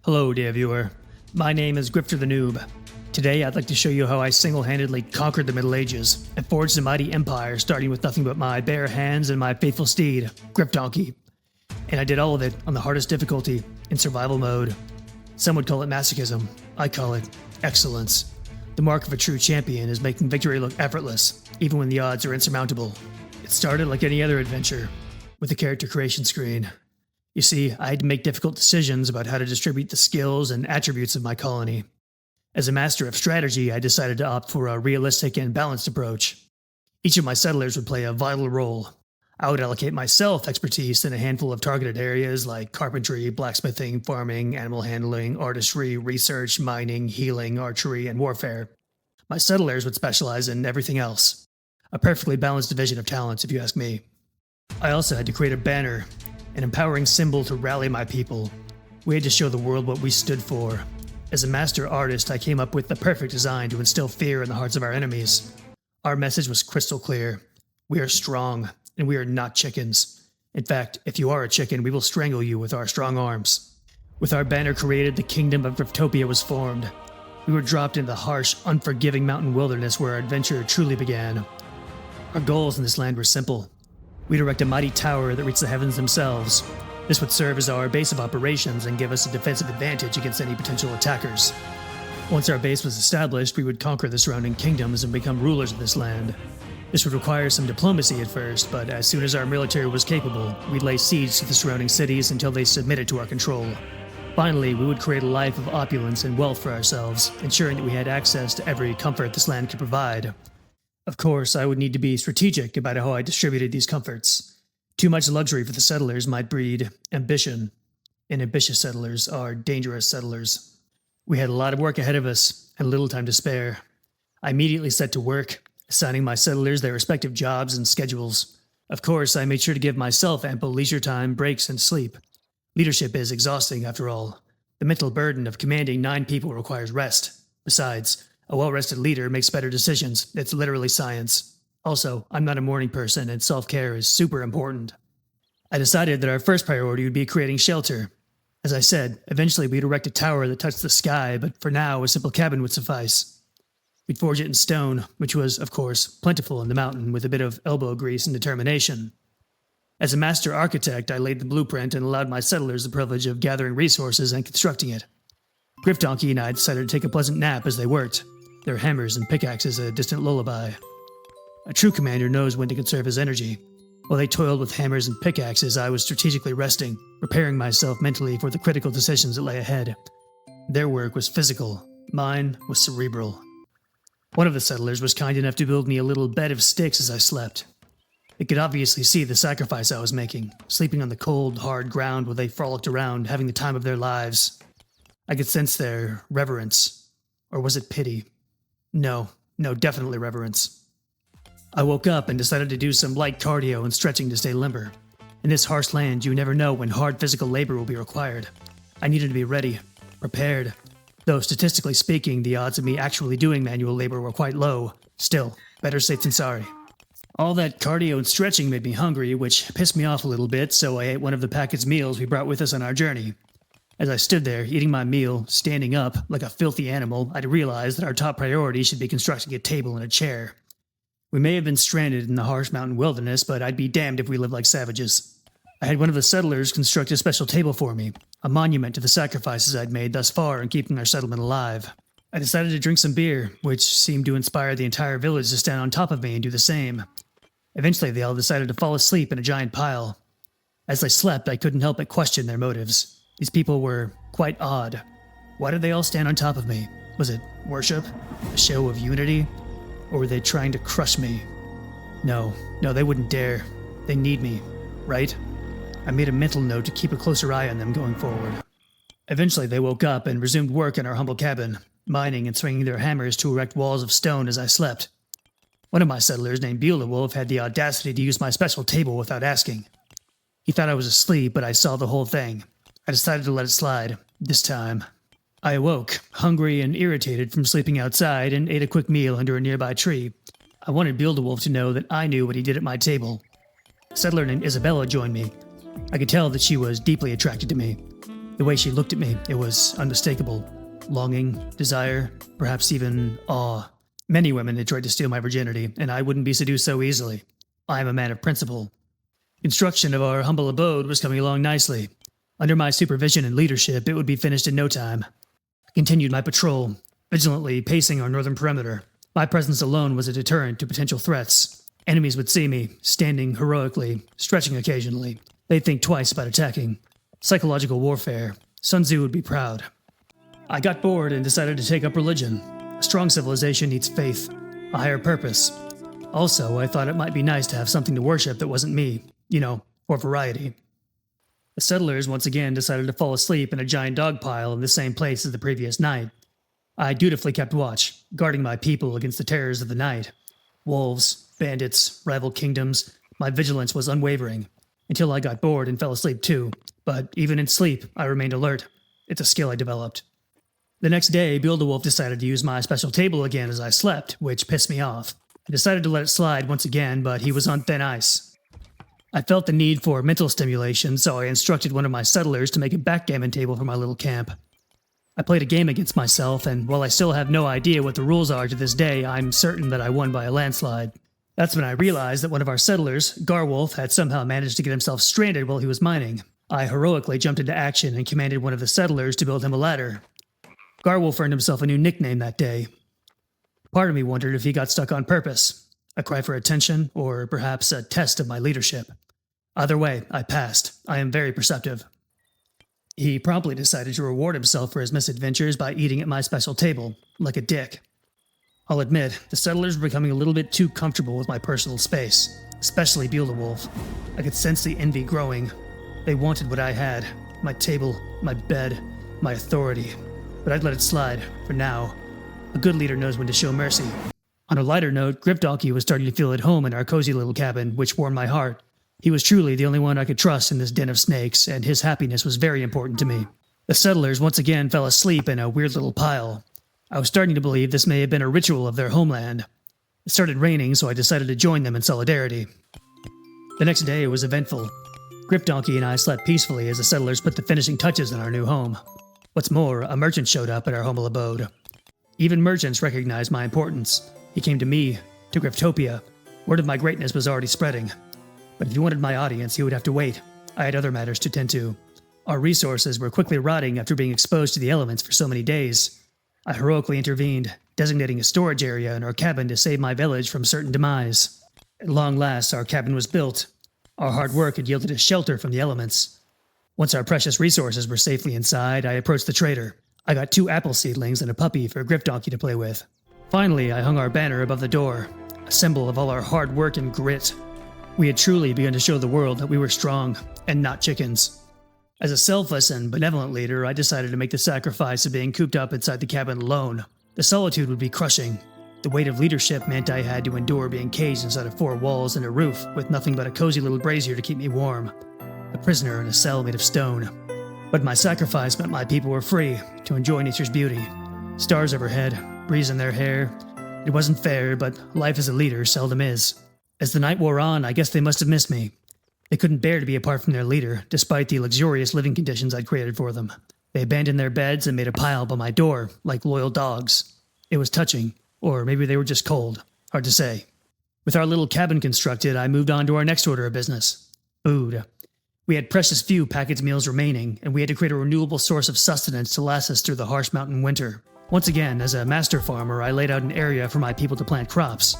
Hello, dear viewer. My name is Grifter the Noob. Today, I'd like to show you how I single-handedly conquered the Middle Ages and forged a mighty empire, starting with nothing but my bare hands and my faithful steed, Grifdonkey. And I did all of it on the hardest difficulty, in survival mode. Some would call it masochism. I call it excellence. The mark of a true champion is making victory look effortless, even when the odds are insurmountable. It started like any other adventure, with a character creation screen. You see, I had to make difficult decisions about how to distribute the skills and attributes of my colony. As a master of strategy, I decided to opt for a realistic and balanced approach. Each of my settlers would play a vital role. I would allocate myself expertise in a handful of targeted areas like carpentry, blacksmithing, farming, animal handling, artistry, research, mining, healing, archery, and warfare. My settlers would specialize in everything else. A perfectly balanced division of talents, if you ask me. I also had to create a banner, an empowering symbol to rally my people. We had to show the world what we stood for. As a master artist, I came up with the perfect design to instill fear in the hearts of our enemies. Our message was crystal clear. We are strong, and we are not chickens. In fact, if you are a chicken, we will strangle you with our strong arms. With our banner created, the kingdom of Griftopia was formed. We were dropped into the harsh, unforgiving mountain wilderness where our adventure truly began. Our goals in this land were simple. We'd erect a mighty tower that reached the heavens themselves. This would serve as our base of operations and give us a defensive advantage against any potential attackers. Once our base was established, we would conquer the surrounding kingdoms and become rulers of this land. This would require some diplomacy at first, but as soon as our military was capable, we'd lay siege to the surrounding cities until they submitted to our control. Finally, we would create a life of opulence and wealth for ourselves, ensuring that we had access to every comfort this land could provide. Of course, I would need to be strategic about how I distributed these comforts. Too much luxury for the settlers might breed ambition, and ambitious settlers are dangerous settlers. We had a lot of work ahead of us, and little time to spare. I immediately set to work, assigning my settlers their respective jobs and schedules. Of course, I made sure to give myself ample leisure time, breaks, and sleep. Leadership is exhausting, after all. The mental burden of commanding 9 people requires rest. Besides, a well-rested leader makes better decisions. It's literally science. Also, I'm not a morning person, and self-care is super important. I decided that our first priority would be creating shelter. As I said, eventually we'd erect a tower that touched the sky, but for now, a simple cabin would suffice. We'd forge it in stone, which was, of course, plentiful in the mountain with a bit of elbow grease and determination. As a master architect, I laid the blueprint and allowed my settlers the privilege of gathering resources and constructing it. Grifdonkey and I decided to take a pleasant nap as they worked, their hammers and pickaxes a distant lullaby. A true commander knows when to conserve his energy. While they toiled with hammers and pickaxes, I was strategically resting, preparing myself mentally for the critical decisions that lay ahead. Their work was physical, mine was cerebral. One of the settlers was kind enough to build me a little bed of sticks as I slept. They could obviously see the sacrifice I was making, sleeping on the cold, hard ground while they frolicked around, having the time of their lives. I could sense their reverence. Or was it pity? No, definitely reverence. I woke up and decided to do some light cardio and stretching to stay limber. In this harsh land, you never know when hard physical labor will be required. I needed to be ready, prepared. Though statistically speaking, the odds of me actually doing manual labor were quite low. Still, better safe than sorry. All that cardio and stretching made me hungry, which pissed me off a little bit, so I ate one of the packaged meals we brought with us on our journey. As I stood there, eating my meal, standing up, like a filthy animal, I'd realized that our top priority should be constructing a table and a chair. We may have been stranded in the harsh mountain wilderness, but I'd be damned if we lived like savages. I had one of the settlers construct a special table for me, a monument to the sacrifices I'd made thus far in keeping our settlement alive. I decided to drink some beer, which seemed to inspire the entire village to stand on top of me and do the same. Eventually, they all decided to fall asleep in a giant pile. As I slept, I couldn't help but question their motives. These people were quite odd. Why did they all stand on top of me? Was it worship? A show of unity? Or were they trying to crush me? No, they wouldn't dare. They need me, right? I made a mental note to keep a closer eye on them going forward. Eventually, they woke up and resumed work in our humble cabin, mining and swinging their hammers to erect walls of stone as I slept. One of my settlers, named Beelzebub, had the audacity to use my special table without asking. He thought I was asleep, but I saw the whole thing. I decided to let it slide, this time. I awoke, hungry and irritated from sleeping outside, and ate a quick meal under a nearby tree. I wanted Beelzebub to know that I knew what he did at my table. A settler named Isabella joined me. I could tell that she was deeply attracted to me. The way she looked at me, it was unmistakable. Longing, desire, perhaps even awe. Many women had tried to steal my virginity, and I wouldn't be seduced so easily. I am a man of principle. Construction of our humble abode was coming along nicely. Under my supervision and leadership, it would be finished in no time. I continued my patrol, vigilantly pacing our northern perimeter. My presence alone was a deterrent to potential threats. Enemies would see me, standing heroically, stretching occasionally. They'd think twice about attacking. Psychological warfare. Sun Tzu would be proud. I got bored and decided to take up religion. A strong civilization needs faith, a higher purpose. Also, I thought it might be nice to have something to worship that wasn't me, for variety. The settlers once again decided to fall asleep in a giant dog pile in the same place as the previous night. I dutifully kept watch, guarding my people against the terrors of the night. Wolves, bandits, rival kingdoms, my vigilance was unwavering, until I got bored and fell asleep too. But even in sleep, I remained alert. It's a skill I developed. The next day, Beelzewolf decided to use my special table again as I slept, which pissed me off. I decided to let it slide once again, but he was on thin ice. I felt the need for mental stimulation, so I instructed one of my settlers to make a backgammon table for my little camp. I played a game against myself, and while I still have no idea what the rules are to this day, I'm certain that I won by a landslide. That's when I realized that one of our settlers, Garwolf, had somehow managed to get himself stranded while he was mining. I heroically jumped into action and commanded one of the settlers to build him a ladder. Garwolf earned himself a new nickname that day. Part of me wondered if he got stuck on purpose, a cry for attention, or perhaps a test of my leadership. Either way, I passed. I am very perceptive. He promptly decided to reward himself for his misadventures by eating at my special table, like a dick. I'll admit, the settlers were becoming a little bit too comfortable with my personal space, especially Beelzewolf. I could sense the envy growing. They wanted what I had, my table, my bed, my authority. But I'd let it slide, for now. A good leader knows when to show mercy. On a lighter note, Grifter was starting to feel at home in our cozy little cabin, which warmed my heart. He was truly the only one I could trust in this den of snakes, and his happiness was very important to me. The settlers once again fell asleep in a weird little pile. I was starting to believe this may have been a ritual of their homeland. It started raining, so I decided to join them in solidarity. The next day was eventful. Grifter and I slept peacefully as the settlers put the finishing touches on our new home. What's more, a merchant showed up at our humble abode. Even merchants recognized my importance. He came to me, to Griftopia. Word of my greatness was already spreading. But if he wanted my audience, he would have to wait. I had other matters to tend to. Our resources were quickly rotting after being exposed to the elements for so many days. I heroically intervened, designating a storage area in our cabin to save my village from certain demise. At long last, our cabin was built. Our hard work had yielded a shelter from the elements. Once our precious resources were safely inside, I approached the trader. I got 2 apple seedlings and a puppy for Grifter to play with. Finally, I hung our banner above the door, a symbol of all our hard work and grit. We had truly begun to show the world that we were strong, and not chickens. As a selfless and benevolent leader, I decided to make the sacrifice of being cooped up inside the cabin alone. The solitude would be crushing. The weight of leadership meant I had to endure being caged inside of 4 walls and a roof with nothing but a cozy little brazier to keep me warm. A prisoner in a cell made of stone. But my sacrifice meant my people were free to enjoy nature's beauty. Stars overhead, breeze in their hair. It wasn't fair, but life as a leader seldom is. As the night wore on, I guess they must have missed me. They couldn't bear to be apart from their leader, despite the luxurious living conditions I'd created for them. They abandoned their beds and made a pile by my door, like loyal dogs. It was touching, or maybe they were just cold. Hard to say. With our little cabin constructed, I moved on to our next order of business. Food. We had precious few packaged meals remaining, and we had to create a renewable source of sustenance to last us through the harsh mountain winter. Once again, as a master farmer, I laid out an area for my people to plant crops.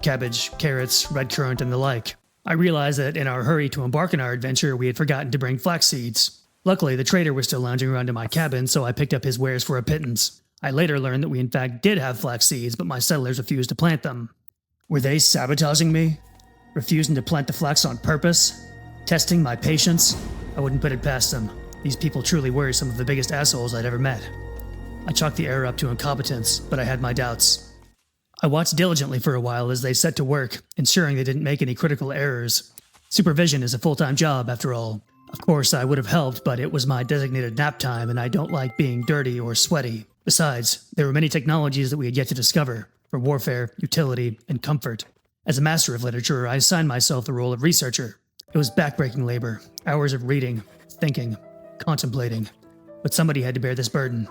Cabbage, carrots, red currant, and the like. I realized that in our hurry to embark on our adventure, we had forgotten to bring flax seeds. Luckily, the trader was still lounging around in my cabin, so I picked up his wares for a pittance. I later learned that we in fact did have flax seeds, but my settlers refused to plant them. Were they sabotaging me? Refusing to plant the flax on purpose? Testing my patience? I wouldn't put it past them. These people truly were some of the biggest assholes I'd ever met. I chalked the error up to incompetence, but I had my doubts. I watched diligently for a while as they set to work, ensuring they didn't make any critical errors. Supervision is a full-time job, after all. Of course, I would have helped, but it was my designated nap time, and I don't like being dirty or sweaty. Besides, there were many technologies that we had yet to discover, for warfare, utility, and comfort. As a master of literature, I assigned myself the role of researcher. It was backbreaking labor, hours of reading, thinking, contemplating. But somebody had to bear this burden.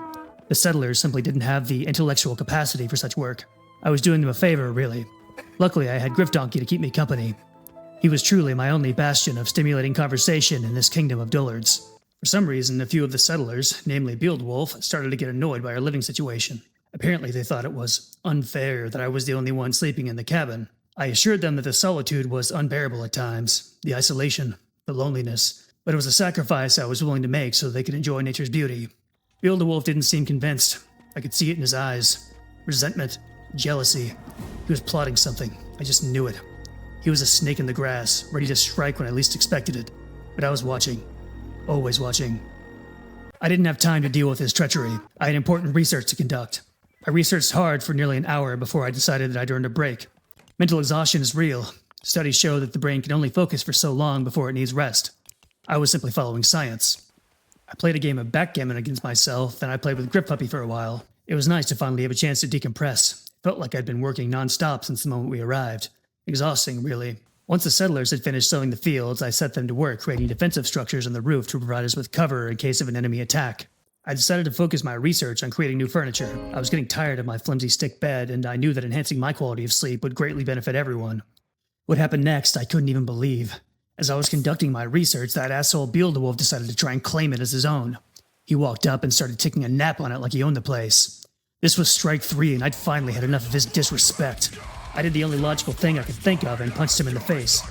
The settlers simply didn't have the intellectual capacity for such work. I was doing them a favor, really. Luckily, I had Grifter to keep me company. He was truly my only bastion of stimulating conversation in this kingdom of dullards. For some reason, a few of the settlers, namely Beowulf, started to get annoyed by our living situation. Apparently, they thought it was unfair that I was the only one sleeping in the cabin. I assured them that the solitude was unbearable at times, the isolation, the loneliness, but it was a sacrifice I was willing to make so they could enjoy nature's beauty. Beowulf didn't seem convinced. I could see it in his eyes. Resentment, jealousy. He was plotting something. I just knew it. He was a snake in the grass, ready to strike when I least expected it. But I was watching. Always watching. I didn't have time to deal with his treachery. I had important research to conduct. I researched hard for nearly an hour before I decided that I'd earned a break. Mental exhaustion is real. Studies show that the brain can only focus for so long before it needs rest. I was simply following science. I played a game of backgammon against myself, then I played with Grip for a while. It was nice to finally have a chance to decompress. It felt like I'd been working non-stop since the moment we arrived. Exhausting, really. Once the settlers had finished sowing the fields, I set them to work creating defensive structures on the roof to provide us with cover in case of an enemy attack. I decided to focus my research on creating new furniture. I was getting tired of my flimsy stick bed, and I knew that enhancing my quality of sleep would greatly benefit everyone. What happened next, I couldn't even believe. As I was conducting my research, that asshole Beowulf decided to try and claim it as his own. He walked up and started taking a nap on it like he owned the place. This was strike 3, and I'd finally had enough of his disrespect. I did the only logical thing I could think of and punched him in the face.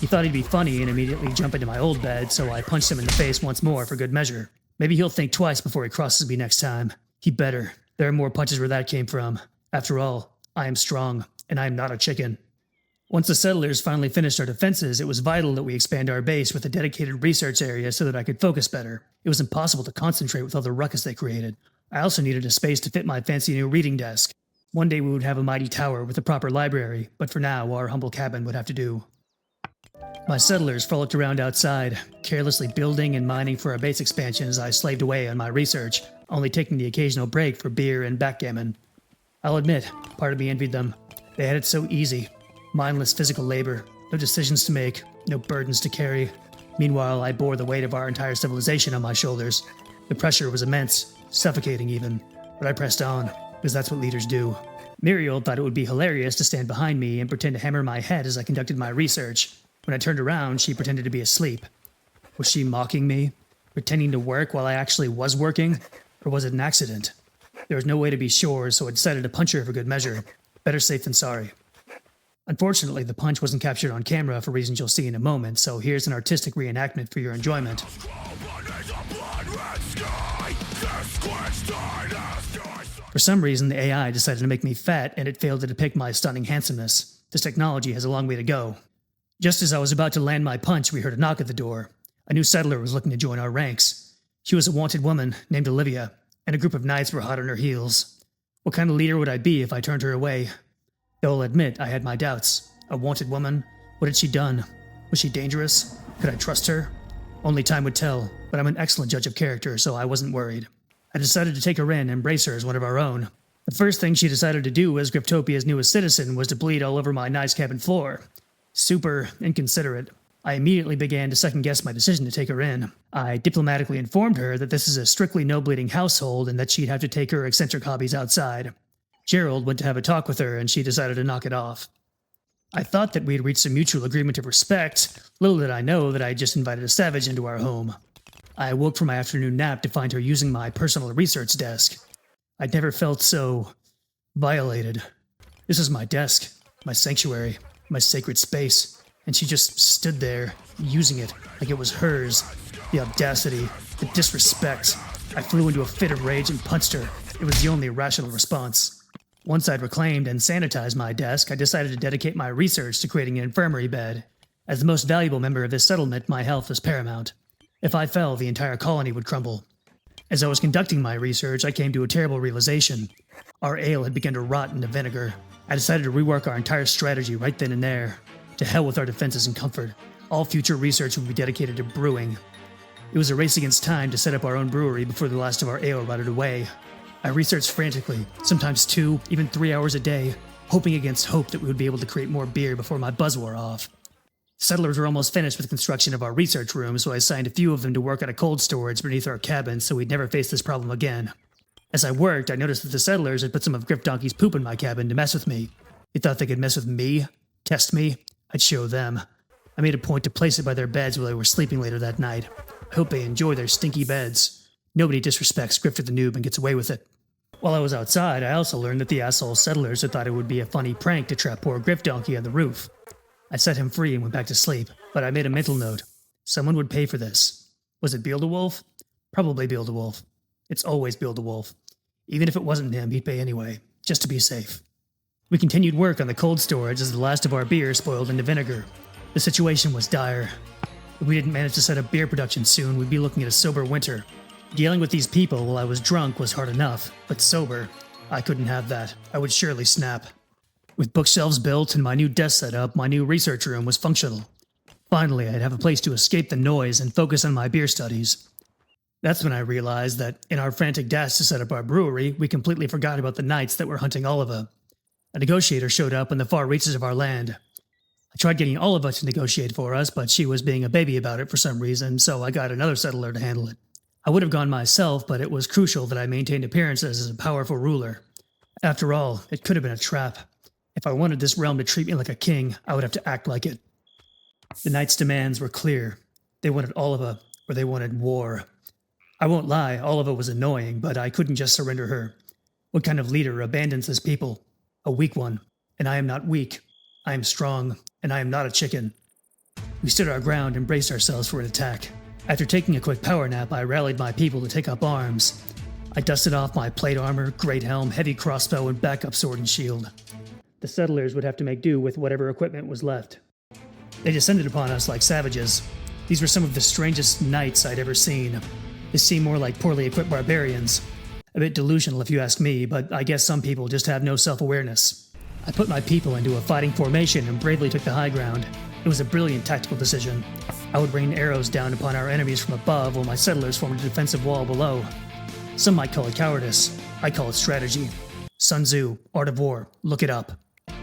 He thought he'd be funny and immediately jump into my old bed, so I punched him in the face once more for good measure. Maybe he'll think twice before he crosses me next time. He better. There are more punches where that came from. After all, I am strong, and I am not a chicken. Once the settlers finally finished our defenses, it was vital that we expand our base with a dedicated research area so that I could focus better. It was impossible to concentrate with all the ruckus they created. I also needed a space to fit my fancy new reading desk. One day we would have a mighty tower with a proper library, but for now, our humble cabin would have to do. My settlers frolicked around outside, carelessly building and mining for our base expansion as I slaved away on my research, only taking the occasional break for beer and backgammon. I'll admit, part of me envied them. They had it so easy. Mindless physical labor, no decisions to make, no burdens to carry. Meanwhile, I bore the weight of our entire civilization on my shoulders. The pressure was immense, suffocating even, but I pressed on, because that's what leaders do. Muriel thought it would be hilarious to stand behind me and pretend to hammer my head as I conducted my research. When I turned around, she pretended to be asleep. Was she mocking me? Pretending to work while I actually was working? Or was it an accident? There was no way to be sure, so I decided to punch her for good measure. Better safe than sorry. Unfortunately, the punch wasn't captured on camera for reasons you'll see in a moment, so here's an artistic reenactment for your enjoyment. For some reason, the AI decided to make me fat, and it failed to depict my stunning handsomeness. This technology has a long way to go. Just as I was about to land my punch, we heard a knock at the door. A new settler was looking to join our ranks. She was a wanted woman named Olivia, and a group of knights were hot on her heels. What kind of leader would I be if I turned her away? Though I'll admit I had my doubts. A wanted woman? What had she done? Was she dangerous? Could I trust her? Only time would tell, but I'm an excellent judge of character, so I wasn't worried. I decided to take her in and embrace her as one of our own. The first thing she decided to do as Griptopia's newest citizen was to bleed all over my nice cabin floor. Super inconsiderate. I immediately began to second-guess my decision to take her in. I diplomatically informed her that this is a strictly no-bleeding household and that she'd have to take her eccentric hobbies outside. Gerald went to have a talk with her and she decided to knock it off. I thought that we'd reached a mutual agreement of respect. Little did I know that I had just invited a savage into our home. I awoke from my afternoon nap to find her using my personal research desk. I'd never felt so violated. This was my desk, my sanctuary, my sacred space, and she just stood there, using it like it was hers. The audacity, the disrespect. I flew into a fit of rage and punched her. It was the only rational response. Once I'd reclaimed and sanitized my desk, I decided to dedicate my research to creating an infirmary bed. As the most valuable member of this settlement, my health was paramount. If I fell, the entire colony would crumble. As I was conducting my research, I came to a terrible realization. Our ale had begun to rot into vinegar. I decided to rework our entire strategy right then and there. To hell with our defenses and comfort. All future research would be dedicated to brewing. It was a race against time to set up our own brewery before the last of our ale rotted away. I researched frantically, sometimes 2, even 3 hours a day, hoping against hope that we would be able to create more beer before my buzz wore off. Settlers were almost finished with construction of our research room, so I assigned a few of them to work at a cold storage beneath our cabin so we'd never face this problem again. As I worked, I noticed that the settlers had put some of Grifdonkey's poop in my cabin to mess with me. They thought they could mess with me, test me. I'd show them. I made a point to place it by their beds while they were sleeping later that night. I hope they enjoy their stinky beds. Nobody disrespects Grifter the Noob and gets away with it. While I was outside, I also learned that the asshole settlers had thought it would be a funny prank to trap poor Grifdonkey on the roof. I set him free and went back to sleep, but I made a mental note. Someone would pay for this. Was it Beelzewolf? Probably Beelzewolf. It's always Beelzewolf. Even if it wasn't him, he'd pay anyway, just to be safe. We continued work on the cold storage as the last of our beer spoiled into vinegar. The situation was dire. If we didn't manage to set up beer production soon, we'd be looking at a sober winter. Dealing with these people while I was drunk was hard enough, but sober, I couldn't have that. I would surely snap. With bookshelves built and my new desk set up, my new research room was functional. Finally, I'd have a place to escape the noise and focus on my beer studies. That's when I realized that, in our frantic dash to set up our brewery, we completely forgot about the knights that were hunting Oliva. A negotiator showed up in the far reaches of our land. I tried getting Oliva to negotiate for us, but she was being a baby about it for some reason, so I got another settler to handle it. I would have gone myself, but it was crucial that I maintained appearances as a powerful ruler. After all, it could have been a trap. If I wanted this realm to treat me like a king, I would have to act like it. The knights' demands were clear. They wanted Oliva, or they wanted war. I won't lie, Oliva was annoying, but I couldn't just surrender her. What kind of leader abandons his people? A weak one. And I am not weak. I am strong, and I am not a chicken. We stood our ground and braced ourselves for an attack. After taking a quick power nap, I rallied my people to take up arms. I dusted off my plate armor, great helm, heavy crossbow, and backup sword and shield. The settlers would have to make do with whatever equipment was left. They descended upon us like savages. These were some of the strangest knights I'd ever seen. They seemed more like poorly equipped barbarians. A bit delusional if you ask me, but I guess some people just have no self-awareness. I put my people into a fighting formation and bravely took the high ground. It was a brilliant tactical decision. I would rain arrows down upon our enemies from above while my settlers formed a defensive wall below. Some might call it cowardice. I call it strategy. Sun Tzu, Art of War, look it up.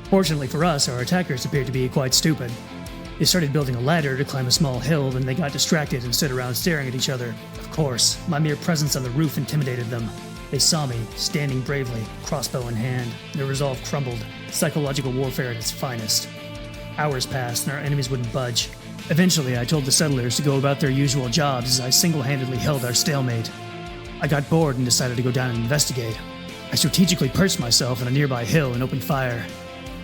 Fortunately for us, our attackers appeared to be quite stupid. They started building a ladder to climb a small hill, then they got distracted and stood around staring at each other. Of course, my mere presence on the roof intimidated them. They saw me, standing bravely, crossbow in hand. Their resolve crumbled, psychological warfare at its finest. Hours passed and our enemies wouldn't budge. Eventually, I told the settlers to go about their usual jobs as I single-handedly held our stalemate. I got bored and decided to go down and investigate. I strategically perched myself on a nearby hill and opened fire.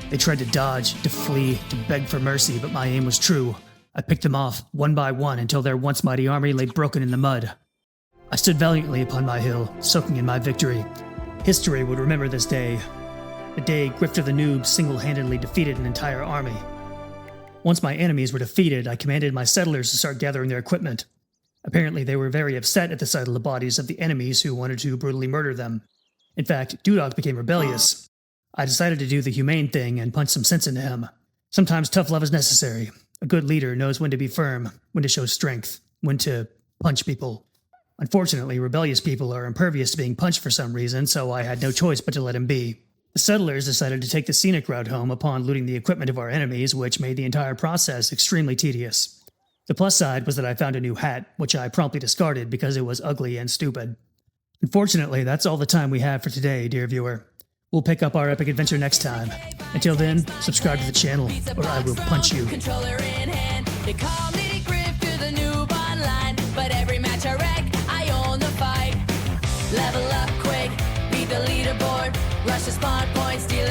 They tried to dodge, to flee, to beg for mercy, but my aim was true. I picked them off, one by one, until their once mighty army lay broken in the mud. I stood valiantly upon my hill, soaking in my victory. History would remember this day. The day Grifter the Noob single-handedly defeated an entire army. Once my enemies were defeated, I commanded my settlers to start gathering their equipment. Apparently, they were very upset at the sight of the bodies of the enemies who wanted to brutally murder them. In fact, Dudok became rebellious. I decided to do the humane thing and punch some sense into him. Sometimes tough love is necessary. A good leader knows when to be firm, when to show strength, when to punch people. Unfortunately, rebellious people are impervious to being punched for some reason, so I had no choice but to let him be. The settlers decided to take the scenic route home upon looting the equipment of our enemies, which made the entire process extremely tedious. The plus side was that I found a new hat, which I promptly discarded because it was ugly and stupid. Unfortunately, that's all the time we have for today, dear viewer. We'll pick up our epic adventure next time. Until then, subscribe to the channel, or I will punch you. Controller in hand, they call me Grifter the Noob online, but every match I wreck, I own the fight. Level up quick, beat the leaderboard, rush the spawn point, steal